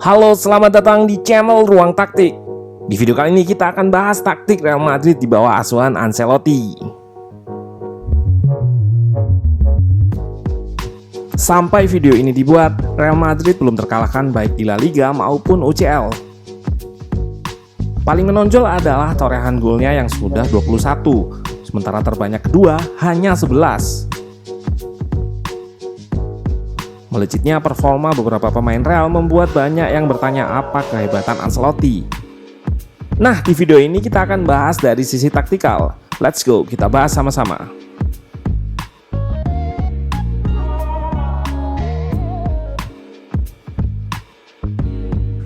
Halo, selamat datang di channel Ruang Taktik. Di video kali ini kita akan bahas taktik Real Madrid di bawah asuhan Ancelotti. Sampai video ini dibuat, Real Madrid belum terkalahkan baik di La Liga maupun UCL. Paling menonjol adalah torehan golnya yang sudah 21, sementara terbanyak kedua hanya 11. Melejitnya performa beberapa pemain Real membuat banyak yang bertanya apa kehebatan Ancelotti. Nah, di video ini kita akan bahas dari sisi taktikal. Let's go, kita bahas sama-sama.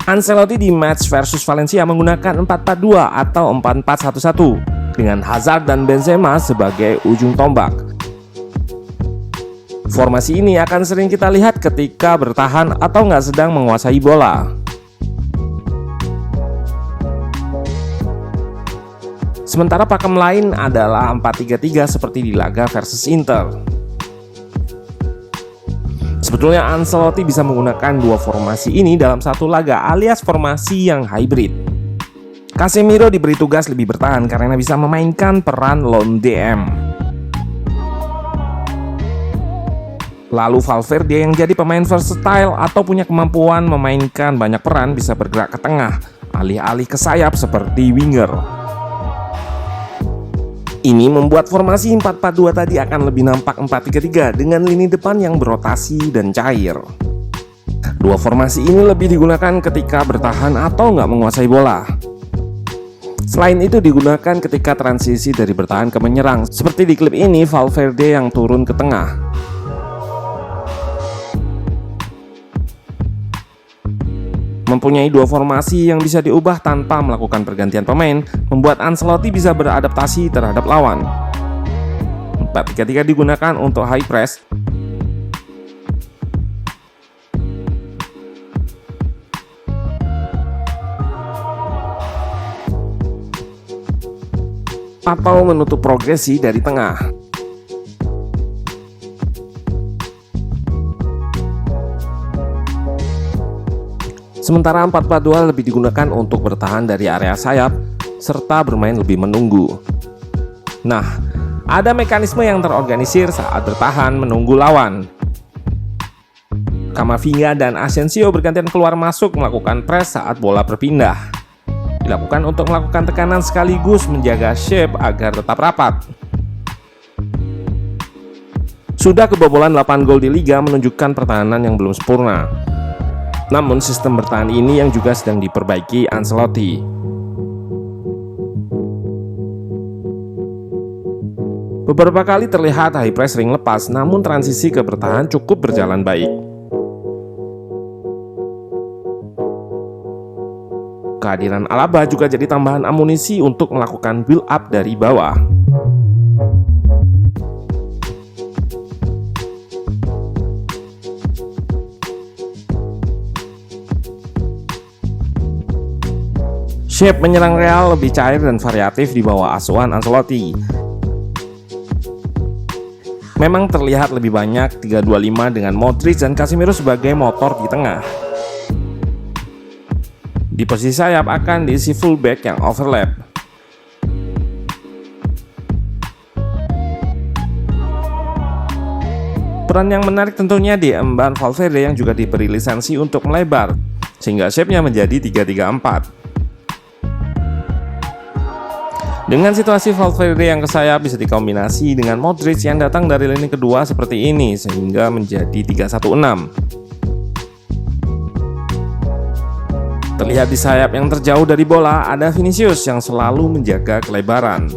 Ancelotti di match versus Valencia menggunakan 4-4-2 atau 4-4-1-1 dengan Hazard dan Benzema sebagai ujung tombak. Formasi ini akan sering kita lihat ketika bertahan atau nggak sedang menguasai bola. Sementara pakem lain adalah 4-3-3 seperti di laga versus Inter. Sebetulnya Ancelotti bisa menggunakan dua formasi ini dalam satu laga alias formasi yang hybrid. Casemiro diberi tugas lebih bertahan karena bisa memainkan peran lone DM. Lalu Valverde yang jadi pemain versatile atau punya kemampuan memainkan banyak peran bisa bergerak ke tengah, alih-alih ke sayap seperti winger. Ini membuat formasi 4-4-2 tadi akan lebih nampak 4-3-3 dengan lini depan yang berotasi dan cair. Dua formasi ini lebih digunakan ketika bertahan atau nggak menguasai bola. Selain itu digunakan ketika transisi dari bertahan ke menyerang, seperti di klip ini Valverde yang turun ke tengah. Mempunyai dua formasi yang bisa diubah tanpa melakukan pergantian pemain membuat Ancelotti bisa beradaptasi terhadap lawan. 4-3-3 digunakan untuk high press atau menutup progresi dari tengah. Sementara 4-4-2 lebih digunakan untuk bertahan dari area sayap serta bermain lebih menunggu. Nah, ada mekanisme yang terorganisir saat bertahan menunggu lawan. Camavinga dan Asensio bergantian keluar masuk melakukan press saat bola berpindah. Dilakukan untuk melakukan tekanan sekaligus menjaga shape agar tetap rapat. Sudah kebobolan 8 gol di Liga menunjukkan pertahanan yang belum sempurna. Namun sistem bertahan ini yang juga sedang diperbaiki Ancelotti. Beberapa kali terlihat high press sering lepas, namun transisi ke bertahan cukup berjalan baik. Kehadiran Alaba juga jadi tambahan amunisi untuk melakukan build up dari bawah. Shape menyerang Real lebih cair dan variatif di bawah asuhan Ancelotti. Memang terlihat lebih banyak 3-2-5 dengan Modric dan Casemiro sebagai motor di tengah. Di posisi sayap akan diisi fullback yang overlap. Peran yang menarik tentunya diemban Valverde yang juga diberi lisensi untuk melebar, sehingga shape-nya menjadi 3-3-4. Dengan situasi Valverde yang ke sayap bisa dikombinasi dengan Modric yang datang dari lini kedua seperti ini sehingga menjadi 3-1-6. Terlihat di sayap yang terjauh dari bola ada Vinicius yang selalu menjaga kelebaran.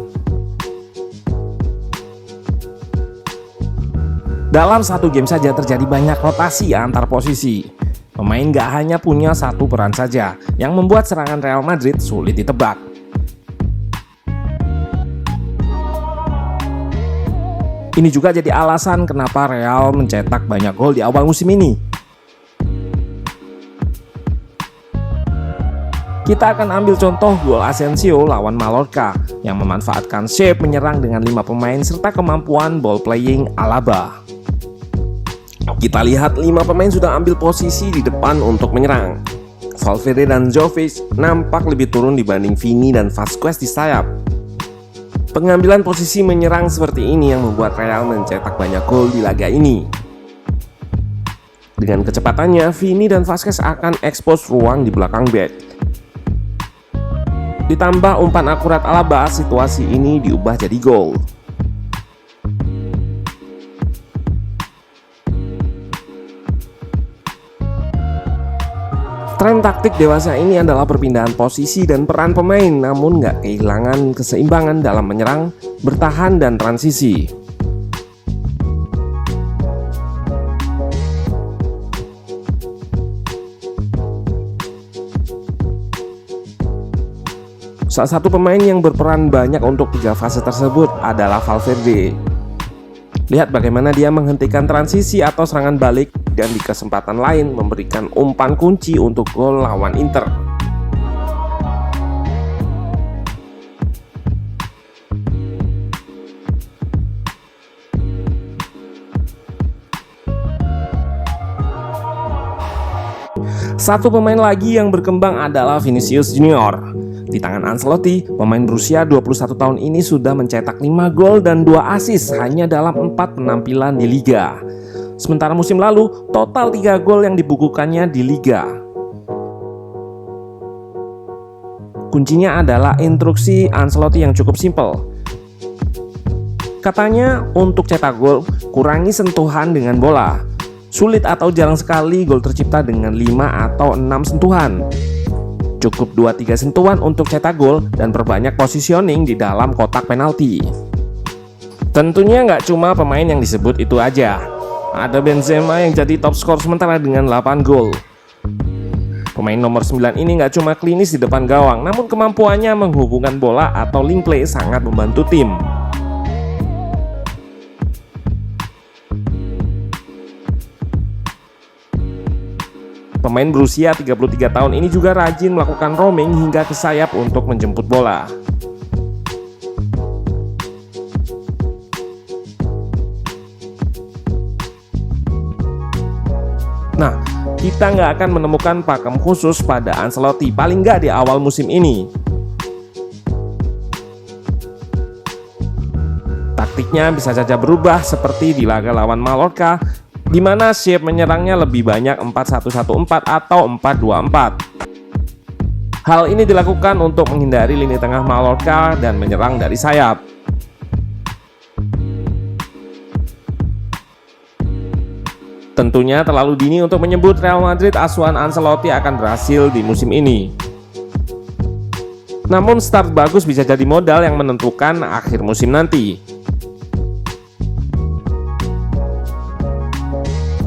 Dalam satu game saja terjadi banyak rotasi antar posisi. Pemain gak hanya punya satu peran saja yang membuat serangan Real Madrid sulit ditebak. Ini juga jadi alasan kenapa Real mencetak banyak gol di awal musim ini. Kita akan ambil contoh gol Asensio lawan Mallorca yang memanfaatkan shape menyerang dengan 5 pemain serta kemampuan ball playing Alaba. Kita lihat 5 pemain sudah ambil posisi di depan untuk menyerang. Valverde dan Jovic nampak lebih turun dibanding Vini dan Vasquez di sayap. Pengambilan posisi menyerang seperti ini yang membuat Real mencetak banyak gol di laga ini. Dengan kecepatannya, Vini dan Vasquez akan ekspos ruang di belakang back. Ditambah umpan akurat Alaba, situasi ini diubah jadi gol. Tren taktik dewasa ini adalah perpindahan posisi dan peran pemain, namun nggak kehilangan keseimbangan dalam menyerang, bertahan, dan transisi. Salah satu pemain yang berperan banyak untuk 3 fase tersebut adalah Valverde. Lihat bagaimana dia menghentikan transisi atau serangan balik dan di kesempatan lain memberikan umpan kunci untuk gol lawan Inter. Satu pemain lagi yang berkembang adalah Vinicius Junior. Di tangan Ancelotti, pemain berusia 21 tahun ini sudah mencetak 5 gol dan 2 assist hanya dalam 4 penampilan di Liga. Sementara musim lalu, total 3 gol yang dibukukannya di Liga. Kuncinya adalah instruksi Ancelotti yang cukup simpel. Katanya, untuk cetak gol, kurangi sentuhan dengan bola. Sulit atau jarang sekali gol tercipta dengan 5 atau 6 sentuhan. Cukup 2-3 sentuhan untuk cetak gol dan perbanyak positioning di dalam kotak penalti. Tentunya nggak cuma pemain yang disebut itu aja. Ada Benzema yang jadi top skor sementara dengan 8 gol. Pemain nomor 9 ini nggak cuma klinis di depan gawang, namun kemampuannya menghubungkan bola atau link play sangat membantu tim. Pemain berusia 33 tahun ini juga rajin melakukan roaming hingga ke sayap untuk menjemput bola. Nah, kita nggak akan menemukan pakem khusus pada Ancelotti, paling nggak di awal musim ini. Taktiknya bisa saja berubah seperti di laga lawan Mallorca, di mana shape menyerangnya lebih banyak 4-1-1-4 atau 4-2-4. Hal ini dilakukan untuk menghindari lini tengah Mallorca dan menyerang dari sayap. Tentunya terlalu dini untuk menyebut Real Madrid asuhan Ancelotti akan berhasil di musim ini. Namun start bagus bisa jadi modal yang menentukan akhir musim nanti.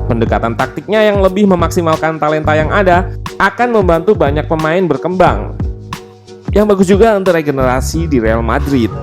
Pendekatan taktiknya yang lebih memaksimalkan talenta yang ada akan membantu banyak pemain berkembang. Yang bagus juga untuk regenerasi di Real Madrid.